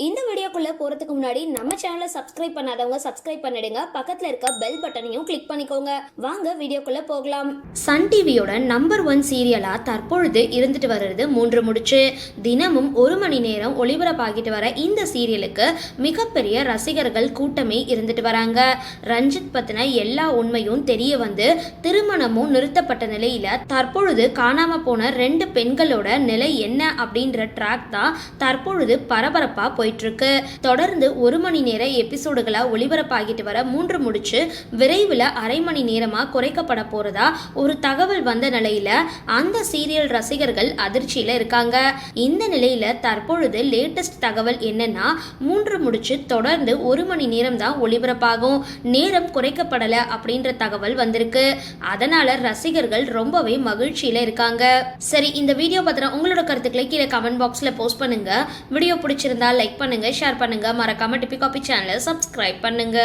இந்த வீடியோக்குள்ள போறதுக்கு முன்னாடி நம்ம சேனலை சப்ஸ்கிரைப் பண்ணாதவங்க சப்ஸ்கிரைப் பண்ணிடுங்க, பக்கத்துல இருக்க பெல் பட்டனையும் கிளிக் பண்ணிக்கோங்க. வாங்க வீடியோக்குள்ள போகலாம். சன் டிவியோட நம்பர் 1 சீரியலா தற்பொழுது இருந்துட்டு வர்றது 3 முடிச்சு. தினமும் 1 மணி நேரம் ஒளிபரப்பாகிட்டு வர இந்த சீரியலுக்கு மிகப்பெரிய ரசிகர்கள் கூட்டமே இருந்துட்டு வராங்க. ரஞ்சித் பத்தின எல்லா உண்மையும் தெரிய வந்து திருமணமும் நிறுத்தப்பட்ட நிலையில தற்பொழுது காணாம போன 2 பெண்களோட நிலை என்ன அப்படின்ற ட்ராக் தான் தற்பொழுது பரபரப்பா போயிட்டு இருக்கு. தொடர்ந்து 1 மணி நேர எபிசோடுகளா ஒளிபரப்பாகிட்டு வர 3 முடிச்சு விரைவில் அரை மணி நேரமா குறைக்கப்பட போறதா ஒரு தகவல் வந்த நிலையில அந்த சீரியல் ரசிகர்கள் அதிர்ச்சியில இருக்காங்க. இந்த நிலையில தற்பொழுது லேட்டஸ்ட் தகவல் என்னன்னா 3 முடிச்சு தொடர்ந்து 1 மணி நேரம் தான் ஒளிபரப்பாகும், நேரம் குறைக்கப்படல அப்படின்ற தகவல் வந்திருக்கு. அதனால ரசிகர்கள் ரொம்பவே மகிழ்ச்சியில இருக்காங்க. சரி, இந்த வீடியோ பத்தின உங்களோட கருத்துக்களை கீழே கமெண்ட் பாக்ஸ்ல போஸ்ட் பண்ணுங்க. வீடியோ பிடிச்சிருந்தா லைக் பண்ணுங்க, ஷேர் பண்ணுங்க, மறக்காம டிபி காபி சேனலை சப்ஸ்கிரைப் பண்ணுங்க.